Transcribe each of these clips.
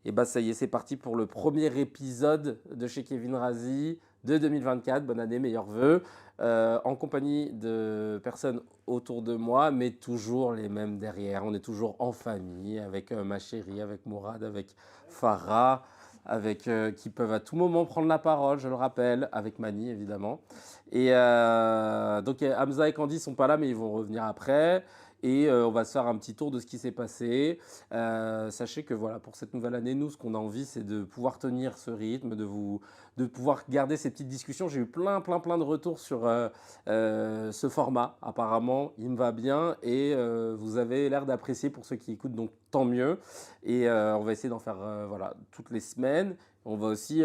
Et bah ça y est, c'est parti pour le premier épisode de chez Kevin Razi de 2024. Bonne année, meilleurs vœux. En compagnie de personnes autour de moi, mais toujours les mêmes derrière. On est toujours en famille avec ma chérie, avec Mourad, avec Farah, avec qui peuvent à tout moment prendre la parole, je le rappelle, avec Mani évidemment. Et donc Hamza et Candy sont pas là, mais ils vont revenir après. Et on va se faire un petit tour de ce qui s'est passé. Sachez que voilà, pour cette nouvelle année, nous, ce qu'on a envie, c'est de pouvoir tenir ce rythme, de pouvoir garder ces petites discussions. J'ai eu plein de retours sur ce format. Apparemment, il me va bien et vous avez l'air d'apprécier pour ceux qui écoutent, donc tant mieux. Et on va essayer d'en faire voilà, toutes les semaines. On va aussi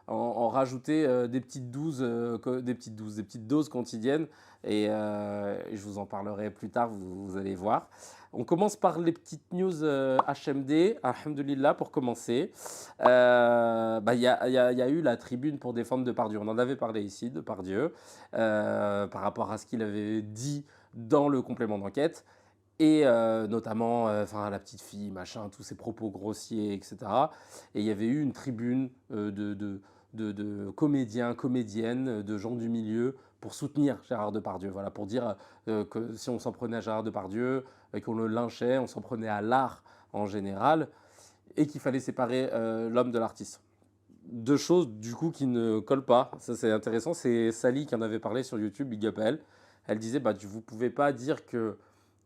en rajouter des petites doses quotidiennes. Et je vous en parlerai plus tard, vous allez voir. On commence par les petites news HMD, Alhamdulillah, pour commencer. Y a eu la tribune pour défendre Depardieu. On en avait parlé ici, Depardieu, par rapport à ce qu'il avait dit dans le complément d'enquête. Et notamment, la petite fille, machin, tous ces propos grossiers, etc. Et il y avait eu une tribune de comédiens, comédiennes, de gens du milieu pour soutenir Gérard Depardieu. Voilà, pour dire que si on s'en prenait à Gérard Depardieu, qu'on le lynchait, on s'en prenait à l'art en général, et qu'il fallait séparer l'homme de l'artiste. Deux choses du coup qui ne collent pas. Ça c'est intéressant. C'est Sally qui en avait parlé sur YouTube, big up à elle. Elle disait vous pouvez pas dire que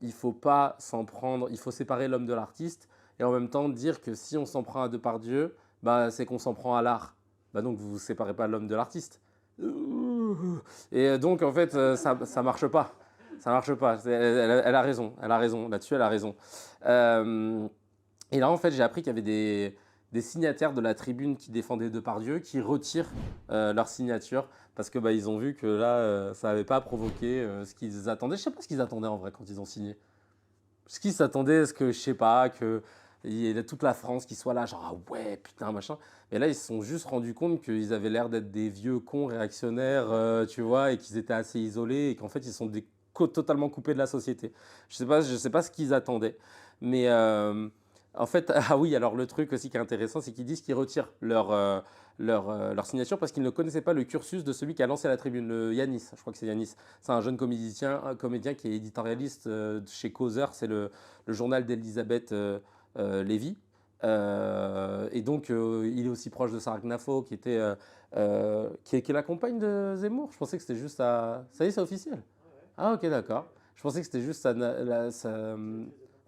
il faut pas s'en prendre, il faut séparer l'homme de l'artiste et en même temps dire que si on s'en prend à Depardieu, c'est qu'on s'en prend à l'art. Donc vous séparez pas l'homme de l'artiste. Et donc en fait ça marche pas. Ça marche pas. Elle a raison. Elle a raison. Là-dessus elle a raison. Euh, et là en fait j'ai appris qu'il y avait des signataires de la tribune qui défendaient Depardieu qui retirent leur signature parce que ils ont vu que là, ça n'avait pas provoqué ce qu'ils attendaient. Je sais pas ce qu'ils attendaient en vrai quand ils ont signé. Ce qu'ils s'attendaient, est-ce que je sais pas, que il y ait toute la France qui soit là, genre ah ouais, putain, machin. Mais là, ils se sont juste rendus compte qu'ils avaient l'air d'être des vieux cons réactionnaires, tu vois, et qu'ils étaient assez isolés et qu'en fait, ils sont totalement coupés de la société. Je sais pas ce qu'ils attendaient. Mais en fait, ah oui, alors le truc aussi qui est intéressant, c'est qu'ils disent qu'ils retirent leur signature parce qu'ils ne connaissaient pas le cursus de celui qui a lancé la tribune, le Yanis. Je crois que c'est Yanis. C'est un jeune comédien qui est éditorialiste chez Causeur, c'est le journal d'Elisabeth Lévy. Et donc, il est aussi proche de Sarah Gnafo, qui est la compagne de Zemmour. Je pensais que c'était juste à. Ça y est, c'est officiel. Ah, ok, d'accord. Je pensais que c'était juste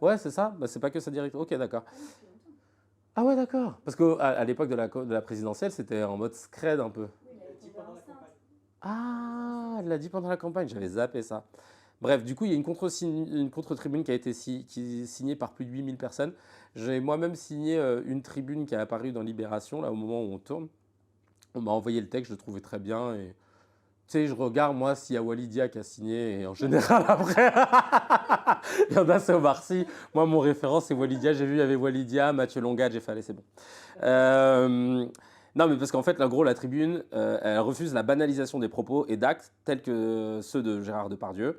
Ouais, c'est ça. C'est pas que sa directrice. Ok, d'accord. Ah ouais, d'accord. Parce qu'à l'époque de la présidentielle, c'était en mode scred un peu. Ah, elle l'a dit pendant la campagne, j'avais zappé ça. Bref, du coup, il y a une contre-tribune qui a été qui est signée par plus de 8 000 personnes. J'ai moi-même signé une tribune qui a apparu dans Libération, là, au moment où on tourne. On m'a envoyé le texte, je le trouvais très bien. Et tu sais, je regarde, moi, s'il y a Walidia qui a signé, et en général, après, il y en a, c'est Omar Sy. Moi, mon référent, c'est Walidia. J'ai vu, il y avait Walidia, Mathieu Longa, j'ai fait, allez, c'est bon. Euh, non, mais parce qu'en fait, en gros, la tribune, elle refuse la banalisation des propos et d'actes tels que ceux de Gérard Depardieu.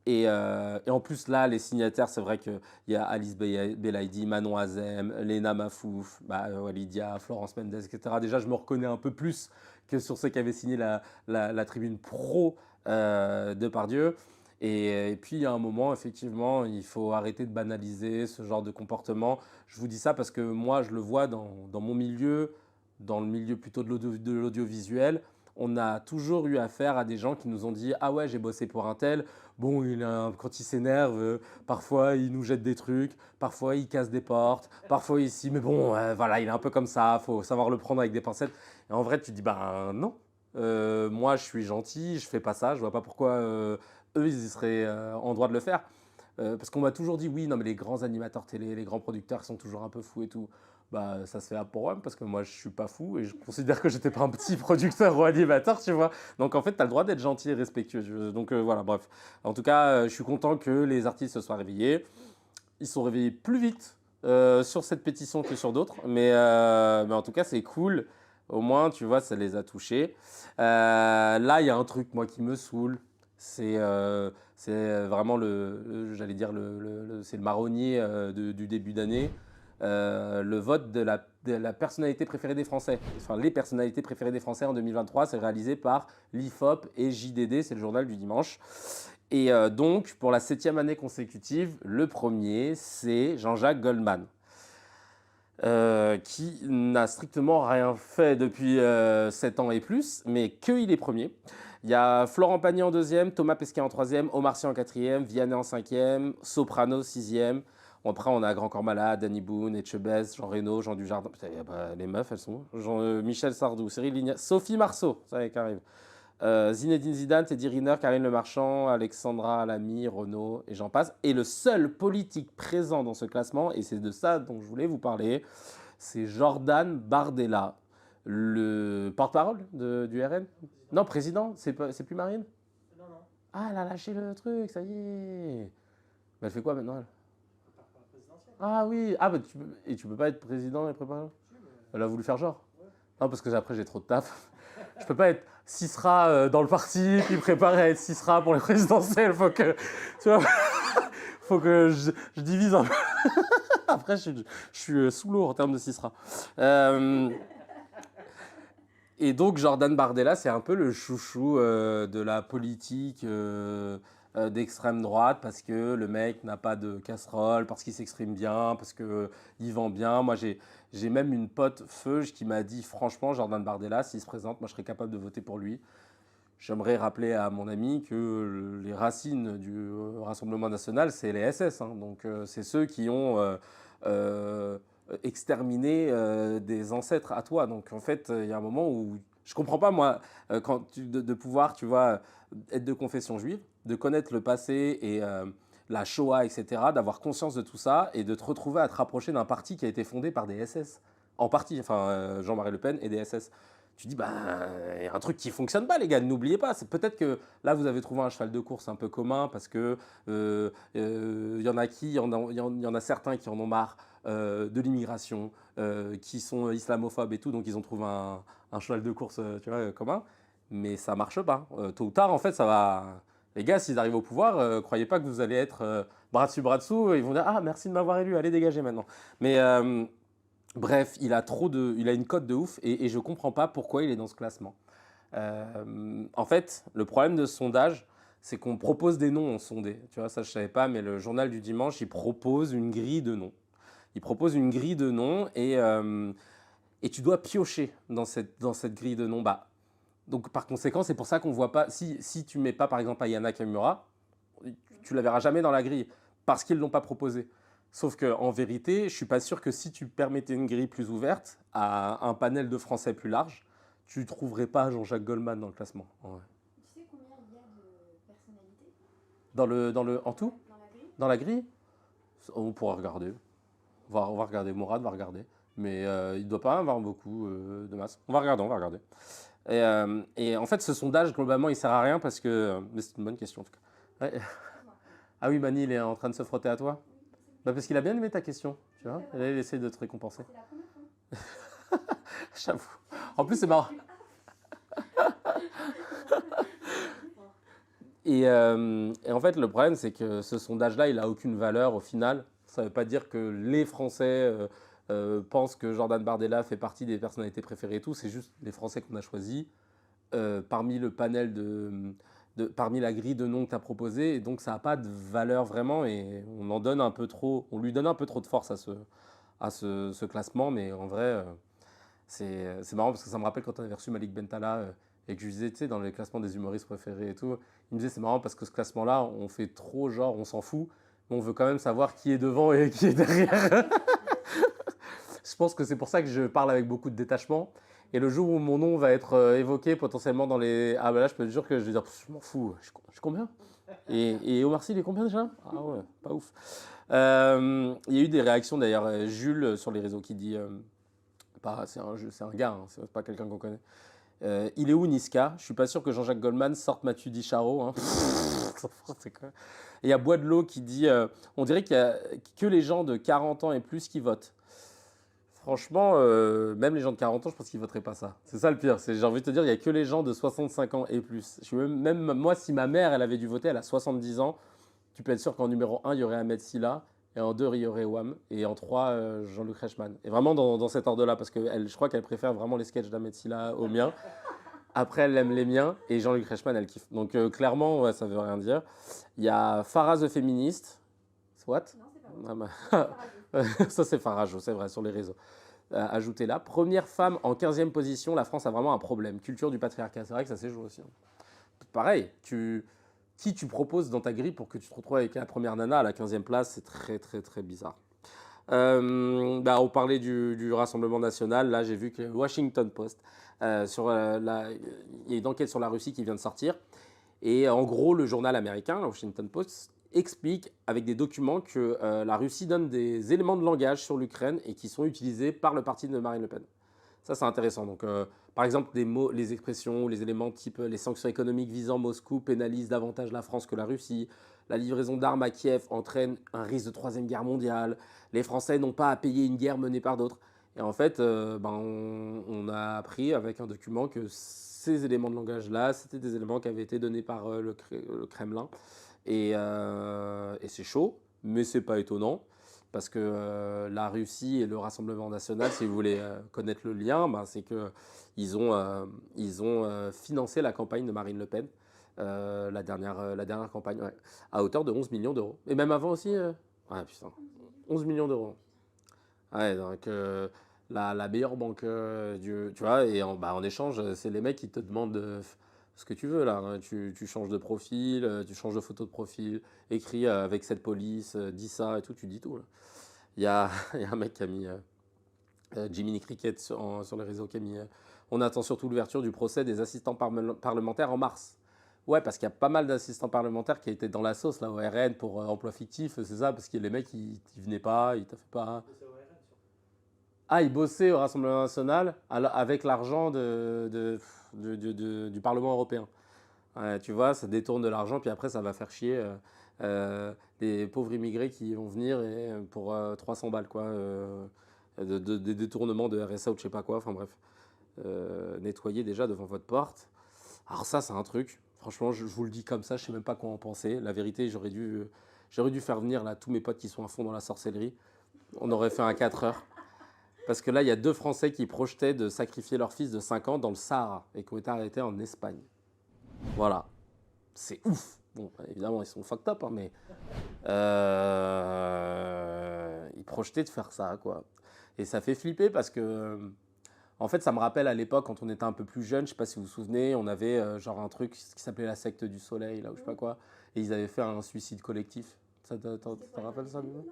Et en plus, là, les signataires, c'est vrai qu'il y a Alice Belaïdi, Manon Azem, Léna Mafouf, Walidia, Florence Mendes, etc. Déjà, je me reconnais un peu plus que sur ceux qui avaient signé la tribune pro Depardieu. Et puis, il y a un moment, effectivement, il faut arrêter de banaliser ce genre de comportement. Je vous dis ça parce que moi, je le vois dans mon milieu, dans le milieu plutôt de l'audiovisuel. On a toujours eu affaire à des gens qui nous ont dit ah ouais, j'ai bossé pour un tel. Bon, quand il s'énerve, parfois il nous jette des trucs, parfois il casse des portes, parfois ici, mais bon, voilà, il est un peu comme ça, faut savoir le prendre avec des pincettes. Et en vrai, tu te dis, ben non, moi je suis gentil, je fais pas ça, je vois pas pourquoi eux ils seraient en droit de le faire. Parce qu'on m'a toujours dit, oui, non, mais les grands animateurs télé, les grands producteurs sont toujours un peu fous et tout. Ça se fait à pour eux, parce que moi, je suis pas fou et je considère que j'étais pas un petit producteur ou animateur, tu vois. Donc, en fait, tu as le droit d'être gentil et respectueux. Donc, voilà, bref. En tout cas, je suis content que les artistes se soient réveillés. Ils sont réveillés plus vite sur cette pétition que sur d'autres. Mais en tout cas, c'est cool. Au moins, tu vois, ça les a touchés. Là, il y a un truc, moi, qui me saoule. C'est vraiment j'allais dire, c'est le marronnier du début d'année. Le vote la personnalité préférée des Français. Enfin, les personnalités préférées des Français en 2023, c'est réalisé par l'IFOP et JDD, c'est le journal du dimanche. Et donc, pour la 7e année consécutive, le premier, c'est Jean-Jacques Goldman, qui n'a strictement rien fait depuis 7 ans et plus, mais qu'il est premier. Il y a Florent Pagny en 2e, Thomas Pesquet en 3e, Omar Sy en 4e, Vianney en 5e, Soprano 6e. Après, on a Grand Corps Malade, Danny Boone, Etchebest, Jean Reno, Jean Dujardin. Putain, les meufs, elles sont où Michel Sardou, Cyril Lignac, Sophie Marceau, ça y est, qui arrive. Zinedine Zidane, Teddy Riner, Karine Le Marchand, Alexandra Lamy, Renaud, et j'en passe. Et le seul politique présent dans ce classement, et c'est de ça dont je voulais vous parler, c'est Jordan Bardella, le porte-parole du RN. Non, président, c'est plus Marine. Non, non. Ah, elle a lâché le truc, ça y est. Mais elle fait quoi maintenant, elle? Ah oui, ah bah tu peux pas être président et préparer. Elle a voulu faire genre. Ouais. Non, parce que après j'ai trop de taf. Je peux pas être Cicera dans le parti, puis préparer à être Cicera pour les présidentielles. Faut que, tu vois, faut que je divise un peu. Après, je suis sous l'eau en termes de Cicera. Et donc, Jordan Bardella, c'est un peu le chouchou de la politique d'extrême droite, parce que le mec n'a pas de casserole, parce qu'il s'exprime bien, parce qu'il vend bien. Moi, j'ai même une pote Feuge qui m'a dit, franchement, Jordan Bardella, s'il se présente, moi, je serais capable de voter pour lui. J'aimerais rappeler à mon ami que les racines du Rassemblement national, c'est les SS. Hein. Donc, c'est ceux qui ont exterminé des ancêtres à toi. Donc, en fait, il y a un moment où je comprends pas, moi, de pouvoir, tu vois, être de confession juive, de connaître le passé et la Shoah, etc., d'avoir conscience de tout ça et de te retrouver à te rapprocher d'un parti qui a été fondé par des SS. En partie, enfin, Jean-Marie Le Pen et des SS. Tu dis, bah, il y a un truc qui fonctionne pas, les gars, n'oubliez pas. C'est peut-être que là, vous avez trouvé un cheval de course un peu commun parce que y en a il y en a certains qui en ont marre de l'immigration, qui sont islamophobes et tout, donc ils ont trouvé un cheval de course, tu vois, commun. Mais ça marche pas. Tôt ou tard, en fait, ça va. Les gars, s'ils arrivent au pouvoir, croyez pas que vous allez être bras dessus, bras dessous. Ils vont dire, ah, merci de m'avoir élu, allez dégager maintenant. Mais bref, il a une cote de ouf et je comprends pas pourquoi il est dans ce classement. En fait, le problème de ce sondage, c'est qu'on propose des noms en sondé. Tu vois, ça je savais pas, mais le journal du dimanche, il propose une grille de noms. Il propose une grille de noms et tu dois piocher dans cette grille de noms. Bah, donc par conséquent, c'est pour ça qu'on voit pas. Si tu mets pas par exemple Ayana Kamura, tu la verras jamais dans la grille parce qu'ils l'ont pas proposé. Sauf qu'en vérité, je ne suis pas sûr que si tu permettais une grille plus ouverte à un panel de Français plus large, tu ne trouverais pas Jean-Jacques Goldman dans le classement. Ouais. Tu sais combien il y a de personnalités En tout? dans la grille? Dans la grille? On pourra regarder. On va regarder. Mourad va regarder. Mais il ne doit pas y avoir beaucoup de masse. On va regarder. Et en fait, ce sondage, globalement, il ne sert à rien parce que... Mais c'est une bonne question, en tout cas. Ouais. Ah oui, Mani, il est en train de se frotter à toi? Bah parce qu'il a bien aimé ta question, tu vois. Et là, il essaie de te récompenser. C'est la première fois. J'avoue. En plus, c'est marrant. Et en fait, le problème, c'est que ce sondage-là, il n'a aucune valeur au final. Ça ne veut pas dire que les Français pensent que Jordan Bardella fait partie des personnalités préférées et tout. C'est juste les Français qu'on a choisis parmi le panel parmi la grille de noms que tu as proposé. Et donc, ça n'a pas de valeur vraiment. Et on lui donne un peu trop de force à ce classement. Mais en vrai, c'est marrant parce que ça me rappelle quand on avait reçu Malik Bentala et que je lui disais, tu sais, dans les classements des humoristes préférés et tout, il me disait, c'est marrant parce que ce classement-là, on fait trop genre, on s'en fout, mais on veut quand même savoir qui est devant et qui est derrière. Je pense que c'est pour ça que je parle avec beaucoup de détachement. Et le jour où mon nom va être évoqué potentiellement dans les... Ah ben là, je peux te dire que je vais dire, je m'en fous, je suis combien? Et Omar Sy, il est combien déjà? Ah ouais, pas ouf. Il y a eu des réactions d'ailleurs, Jules sur les réseaux qui dit... c'est un gars, hein, c'est pas quelqu'un qu'on connaît. Il est où Niska? Je suis pas sûr que Jean-Jacques Goldman sorte Mathieu Dicharo. Hein. Et il y a Bois de l'eau qui dit on dirait qu'il y a que les gens de 40 ans et plus qui votent. Franchement, même les gens de 40 ans, je pense qu'ils ne voteraient pas ça. C'est ça le pire. J'ai envie de te dire, il n'y a que les gens de 65 ans et plus. Même moi, si ma mère, elle avait dû voter, elle a 70 ans, tu peux être sûr qu'en numéro 1, il y aurait Ahmed Silla Et en 2, il y aurait Wham. Et en 3, Jean-Luc Reichmann. Et vraiment dans cet ordre-là, parce que je crois qu'elle préfère vraiment les sketchs d'Ahmed Silla aux miens. Après, elle aime les miens. Et Jean-Luc Reichmann, elle kiffe. Donc clairement, ouais, ça veut rien dire. Il y a Farah the Féministe. What? Non, c'est pas bon. Ah bah, Farah. ça, c'est Farah, c'est vrai, sur les réseaux. Ajoutez-la. Première femme en 15e position, la France a vraiment un problème. Culture du patriarcat. C'est vrai que ça s'est joué aussi. Pareil, qui tu proposes dans ta grille pour que tu te retrouves avec la première nana à la 15e place, c'est très très très bizarre. On parlait du Rassemblement national. Là, j'ai vu que le Washington Post, il y a une enquête sur la Russie qui vient de sortir. Et en gros, le journal américain, le Washington Post, explique avec des documents que la Russie donne des éléments de langage sur l'Ukraine et qui sont utilisés par le parti de Marine Le Pen. Ça, c'est intéressant. Donc, par exemple, des mots, les expressions ou les éléments type les sanctions économiques visant Moscou pénalisent davantage la France que la Russie. La livraison d'armes à Kiev entraîne un risque de troisième guerre mondiale. Les Français n'ont pas à payer une guerre menée par d'autres. Et en fait, on a appris avec un document que ces éléments de langage-là, c'était des éléments qui avaient été donnés par le Kremlin. Et c'est chaud, mais c'est pas étonnant. Parce que la Russie et le Rassemblement national, si vous voulez connaître le lien, c'est qu'ils ont financé la campagne de Marine Le Pen, la dernière campagne, ouais, à hauteur de 11 millions d'euros. Et même avant aussi, ouais, putain, 11 millions d'euros. Ouais, donc la meilleure banque, tu vois, et en échange, c'est les mecs qui te demandent ce que tu veux là. Hein. Tu changes de profil, tu changes de photo de profil, écris avec cette police, dis ça et tout, tu dis tout. Là. Il y a un mec qui a mis Jiminy Cricket sur les réseaux qui a mis on attend surtout l'ouverture du procès des assistants parlementaires en mars. Ouais, parce qu'il y a pas mal d'assistants parlementaires qui étaient dans la sauce là, au RN pour emploi fictif, c'est ça, parce que les mecs ils venaient pas, ils taffaient pas. Ah, ils bossaient au Rassemblement national avec l'argent du Parlement européen. Ouais, tu vois, ça détourne de l'argent, puis après, ça va faire chier les pauvres immigrés qui vont venir pour 300 balles, quoi. Des détournements de RSA ou je sais pas quoi, enfin bref. Nettoyer déjà devant votre porte. Alors ça, c'est un truc. Franchement, je vous le dis comme ça, je sais même pas quoi en penser. La vérité, j'aurais dû faire venir là tous mes potes qui sont à fond dans la sorcellerie. On aurait fait un 4 heures. Parce que là, il y a 2 Français qui projetaient de sacrifier leur fils de 5 ans dans le Sahara et qui ont été arrêtés en Espagne. Voilà. C'est ouf. Bon, évidemment, ils sont fucked up, hein, mais ils projetaient de faire ça, quoi. Et ça fait flipper parce que, en fait, ça me rappelle à l'époque, quand on était un peu plus jeune, je sais pas si vous vous souvenez, on avait genre un truc qui s'appelait la secte du soleil, là, ou je sais pas quoi, et ils avaient fait un suicide collectif. Ça te rappelle ça, Mimo?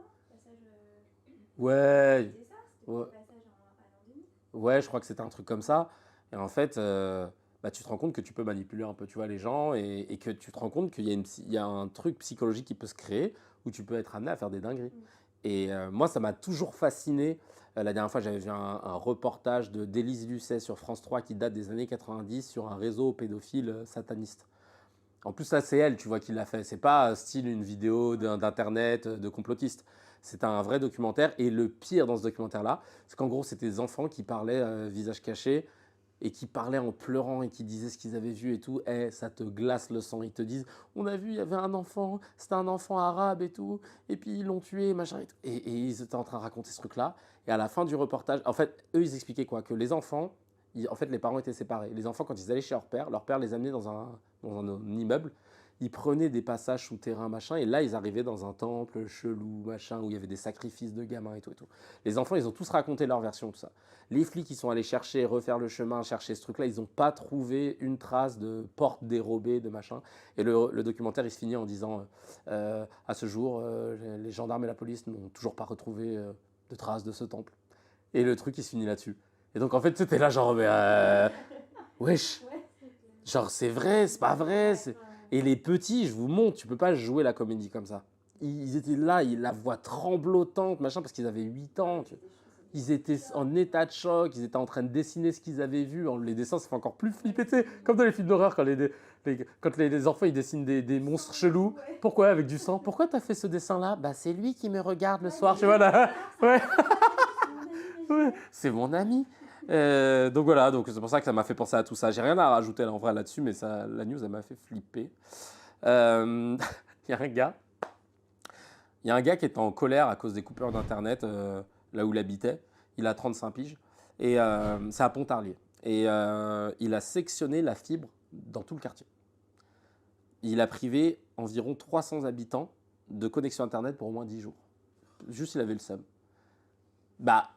Ouais. C'était ça, c'était Ouais. le passage à l'an 2000. Ouais, je crois que c'était un truc comme ça. Et en fait, tu te rends compte que tu peux manipuler un peu, tu vois, les gens et que tu te rends compte qu'il y a il y a un truc psychologique qui peut se créer où tu peux être amené à faire des dingueries. Et moi, ça m'a toujours fasciné. La dernière fois, j'avais vu un reportage d'Élise Lucet sur France 3 qui date des années 90 sur un réseau pédophile sataniste. En plus, là, c'est elle, tu vois, qui l'a fait. C'est pas style une vidéo d'internet de complotiste. C'est un vrai documentaire. Et le pire dans ce documentaire-là, c'est qu'en gros, c'était des enfants qui parlaient visage caché et qui parlaient en pleurant et qui disaient ce qu'ils avaient vu et tout. Eh, ça te glace le sang. Ils te disent, on a vu, il y avait un enfant, c'était un enfant arabe et tout. Et puis ils l'ont tué, machin et tout. Et ils étaient en train de raconter ce truc-là. Et à la fin du reportage, en fait, eux, ils expliquaient quoi? Que les enfants, en fait, les parents étaient séparés. Les enfants, quand ils allaient chez leur père les amenait dans un immeuble. Ils prenaient des passages souterrains, machin, et là, ils arrivaient dans un temple chelou, machin, où il y avait des sacrifices de gamins et tout et tout. Les enfants, ils ont tous raconté leur version, tout ça. Les flics, ils sont allés chercher, refaire le chemin, chercher ce truc-là, ils n'ont pas trouvé une trace de porte dérobée, de machin. Et le documentaire, il se finit en disant, à ce jour, les gendarmes et la police n'ont toujours pas retrouvé de traces de ce temple. Et le truc, il se finit là-dessus. Et donc, en fait, c'était là, genre, mais wesh, Ouais, c'est clair. genre, c'est vrai, c'est pas vrai. Ouais. Et les petits, je vous montre, tu peux pas jouer la comédie comme ça. Ils étaient là, la voix tremblotante, machin, parce qu'ils avaient 8 ans. Ils étaient en état de choc, ils étaient en train de dessiner ce qu'ils avaient vu. Les dessins, ça fait encore plus flipper, tu sais, comme dans les films d'horreur, quand les enfants ils dessinent des monstres chelous. Ouais. Pourquoi avec du sang? Pourquoi t'as fait ce dessin-là? Bah, c'est lui qui me regarde le soir, tu vois là. Ouais. Ouais, c'est mon ami. Donc voilà, donc c'est pour ça que ça m'a fait penser à tout ça. J'ai rien à rajouter là, en vrai là-dessus, mais la news, elle m'a fait flipper. Il y a un gars, Il y a un gars qui était en colère à cause des coupures d'Internet, là où il habitait. Il a 35 piges. Et c'est à Pontarlier. Et il a sectionné la fibre dans tout le quartier. Il a privé environ 300 habitants de connexion Internet pour au moins 10 jours. Juste, il avait le seum. Bah,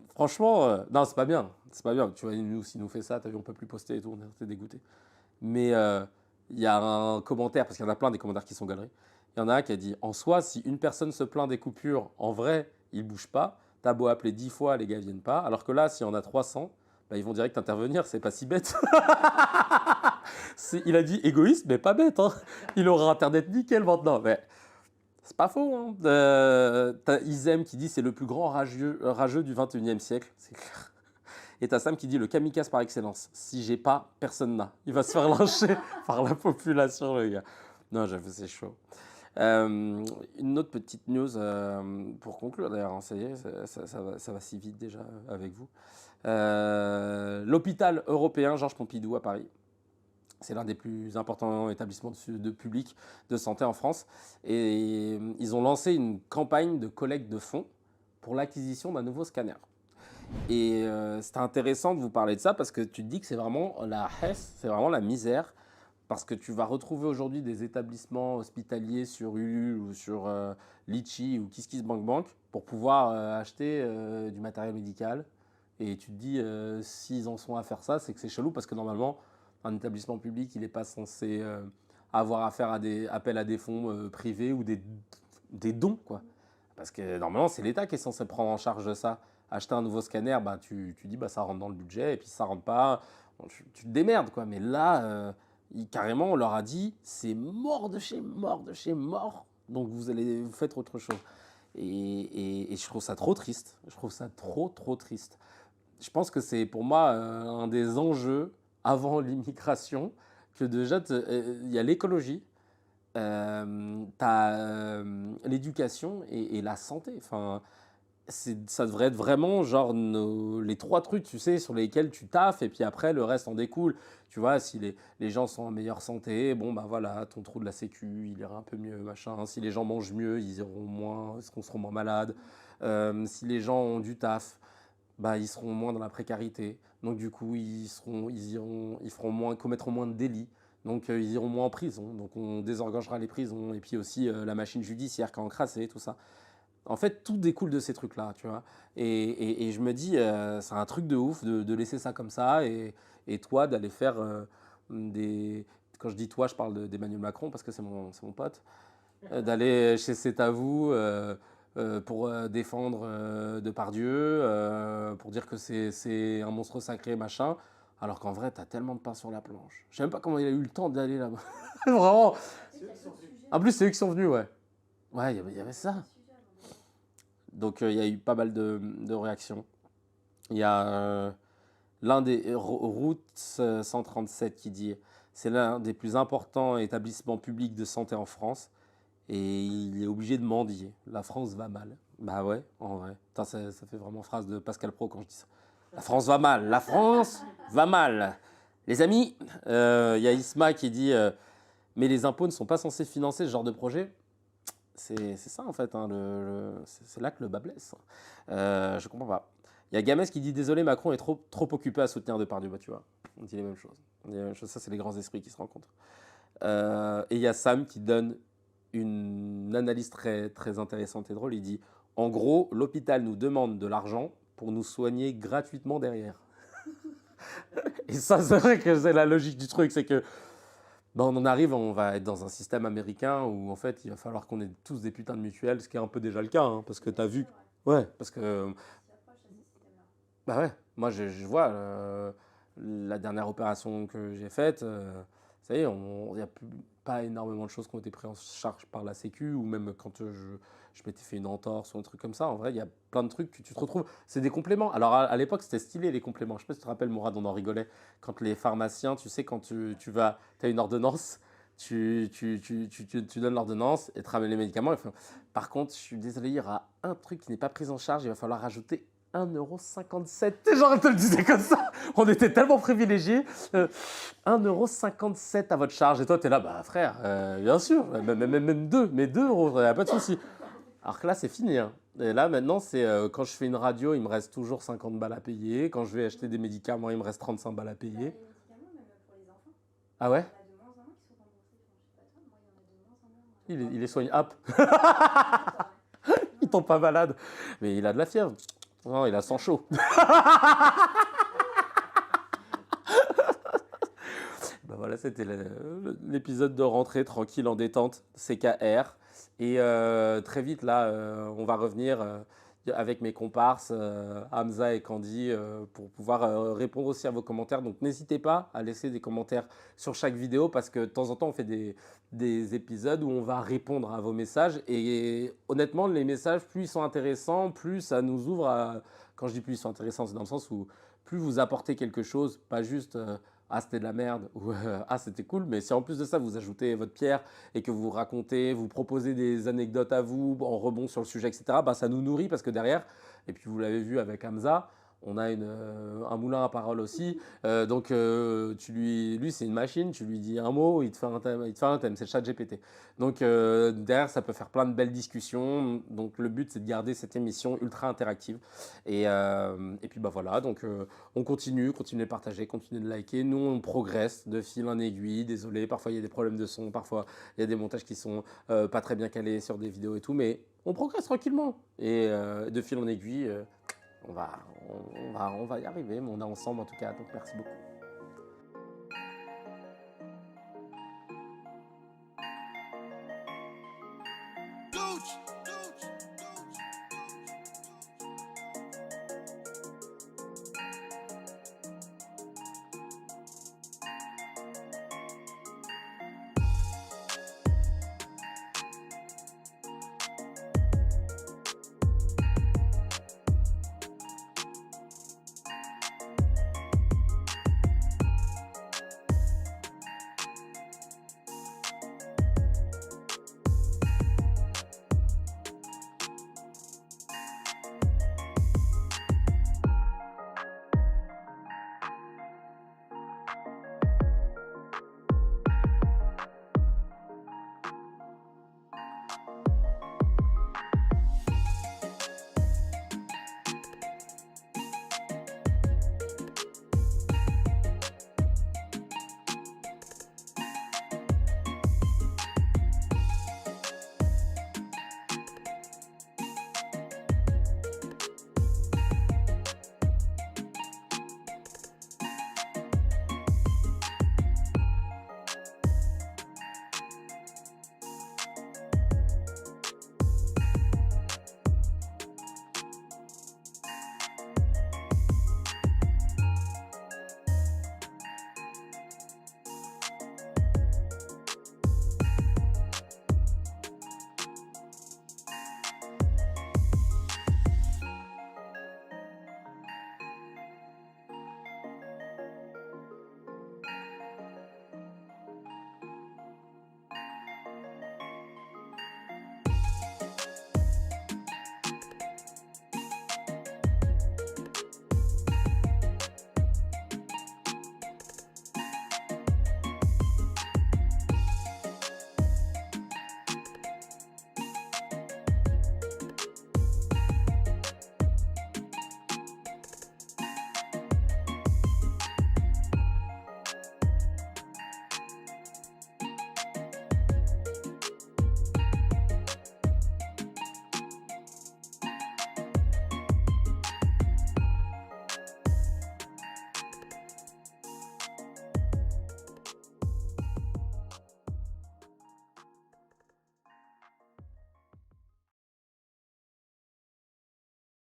franchement, non, c'est pas bien. C'est pas bien. Tu vois, nous, s'il nous fait ça, t'as vu, on peut plus poster et tout, on était dégoûté. Mais il y a un commentaire, parce qu'il y en a plein des commentaires qui sont galeries. Il y en a un qui a dit en soi, si une personne se plaint des coupures, en vrai, il bouge pas. T'as beau appeler 10 fois, les gars viennent pas. Alors que là, s'il y en a 300, bah, ils vont direct intervenir, c'est pas si bête. Il a dit égoïste, mais pas bête. Hein. Il aura Internet nickel maintenant. Mais c'est pas faux. Hein. T'as Izem qui dit c'est le plus grand rageux du 21e siècle. C'est clair. Et t'as Sam qui dit le kamikaze par excellence. Si j'ai pas, personne n'a. Il va se faire lyncher par la population, le gars. Non, j'avoue, c'est chaud. Une autre petite news pour conclure d'ailleurs, hein, ça y est, ça va si vite déjà avec vous. L'hôpital européen Georges Pompidou à Paris. C'est l'un des plus importants établissements de public de santé en France. Et ils ont lancé une campagne de collecte de fonds pour l'acquisition d'un nouveau scanner. Et c'était intéressant de vous parler de ça parce que tu te dis que c'est vraiment la hesse, c'est vraiment la misère. Parce que tu vas retrouver aujourd'hui des établissements hospitaliers sur Ulule ou sur Litchi ou KissKissBankBank pour pouvoir acheter du matériel médical. Et tu te dis, s'ils en sont à faire ça, c'est que c'est chelou parce que normalement, un établissement public, il n'est pas censé avoir affaire à des appels à des fonds privés ou des dons, quoi. Parce que normalement, c'est l'État qui est censé prendre en charge ça. Acheter un nouveau scanner, bah, tu dis, bah, ça rentre dans le budget, et puis si ça rentre pas, bon, tu te démerdes, quoi. Mais là, carrément, on leur a dit, c'est mort de chez mort. Donc vous faites autre chose. Et je trouve ça trop triste. Je trouve ça trop triste. Je pense que c'est pour moi un des enjeux avant l'immigration, que déjà, il y a l'écologie, t'as l'éducation et la santé. Enfin, ça devrait être vraiment genre les trois trucs, tu sais, sur lesquels tu taffes et puis après le reste en découle. Tu vois, si les gens sont en meilleure santé, bon bah voilà, ton trou de la sécu, il ira un peu mieux, machin. Si les gens mangent mieux, ils iront moins, ils seront moins malades. Si les gens ont du taf, bah ils seront moins dans la précarité. Donc du coup, commettront moins de délits. Donc ils iront moins en prison. Donc on désengorgera les prisons et puis aussi la machine judiciaire qui a encrassé tout ça. En fait, tout découle de ces trucs-là, tu vois. Et je me dis, c'est un truc de ouf de laisser ça comme ça et toi d'aller faire des. Quand je dis toi, je parle d'Emmanuel Macron parce que c'est mon pote. D'aller chez C'est à vous pour défendre Depardieu, pour dire que c'est un monstre sacré, machin. Alors qu'en vrai, t'as tellement de pain sur la planche. Je sais même pas comment il a eu le temps d'aller là-bas. Vraiment. En plus, c'est eux qui sont venus, ouais. Ouais, il y avait ça. Donc il y a eu pas mal de réactions. Il y a l'un des Routes 137 qui dit c'est l'un des plus importants établissements publics de santé en France et il est obligé de mendier. La France va mal. Bah ouais, en vrai. Putain, ça fait vraiment phrase de Pascal Praud quand je dis ça. La France va mal. La France va mal. Les amis, il y a Isma qui dit mais les impôts ne sont pas censés financer ce genre de projet. C'est ça en fait, hein, c'est là que le bas blesse. Je comprends pas. Il y a Gamès qui dit désolé, Macron est trop occupé à soutenir Depardieu. Bah, tu vois, on dit les mêmes choses. Ça, c'est les grands esprits qui se rencontrent. Et il y a Sam qui donne une analyse très intéressante et drôle. Il dit en gros, l'hôpital nous demande de l'argent pour nous soigner gratuitement derrière. Et ça, c'est vrai que c'est la logique du truc, c'est que ben on en arrive, on va être dans un système américain où en fait il va falloir qu'on ait tous des putains de mutuelles, ce qui est un peu déjà le cas, hein, parce que tu as vu. Ouais, parce que. Bah ouais, moi je vois la dernière opération que j'ai faite, ça y est, il n'y a pas énormément de choses qui ont été prises en charge par la Sécu, ou même quand je m'étais fait une entorse ou un truc comme ça. En vrai, il y a plein de trucs que tu te retrouves. C'est des compléments. Alors à l'époque, c'était stylé les compléments. Je sais pas si tu te rappelles, Mourad, on en rigolait. Quand les pharmaciens, tu sais, quand tu as une ordonnance, tu donnes l'ordonnance et tu ramènes les médicaments. Par contre, je suis désolé, il y aura un truc qui n'est pas pris en charge, il va falloir rajouter 1,57 €. Genre, elle te le disait comme ça. On était tellement privilégiés. 1,57 € à votre charge. Et toi, tu es là, bah frère, bien sûr, même 2, mais 2 euros, il n'y a pas de souci. Alors que là, c'est fini, hein. Et là, maintenant, c'est quand je fais une radio, il me reste toujours 50 balles à payer. Quand je vais acheter des médicaments, il me reste 35 balles à Bah, payer. les médicaments, même pour les enfants, Ah il y ouais? en a de moins en moins qui sont remboursés. Enfin, je sais pas toi, moi, il y en a de moins en moins. Il est soignable. D'accord, ouais. Il Non, tombe pas malade. Mais il a de la fièvre. Non, il a sang chaud. Bah voilà, c'était l'épisode de rentrée tranquille en détente, CKR. Et très vite, là, on va revenir avec mes comparses, Hamza et Candy, pour pouvoir répondre aussi à vos commentaires. Donc n'hésitez pas à laisser des commentaires sur chaque vidéo parce que de temps en temps, on fait des épisodes où on va répondre à vos messages. Et honnêtement, les messages, plus ils sont intéressants, plus ça nous ouvre à... Quand je dis plus ils sont intéressants, c'est dans le sens où plus vous apportez quelque chose, pas juste ah c'était de la merde ou ah c'était cool, mais si en plus de ça vous ajoutez votre pierre et que vous racontez, vous proposez des anecdotes à vous en rebond sur le sujet, etc., bah, ça nous nourrit parce que derrière, et puis vous l'avez vu avec Hamza, on a un moulin à parole aussi. Donc, lui, c'est une machine. Tu lui dis un mot, il te fait un thème. Il te fait un thème. C'est le chat GPT. Donc, derrière, ça peut faire plein de belles discussions. Donc, le but, c'est de garder cette émission ultra interactive. Et puis, bah voilà. Donc, on continue de partager, continue de liker. Nous, on progresse de fil en aiguille. Désolé, parfois, il y a des problèmes de son. Parfois, il y a des montages qui sont pas très bien calés sur des vidéos et tout. Mais on progresse tranquillement. Et de fil en aiguille, on va y arriver, mais on est ensemble en tout cas, donc merci beaucoup.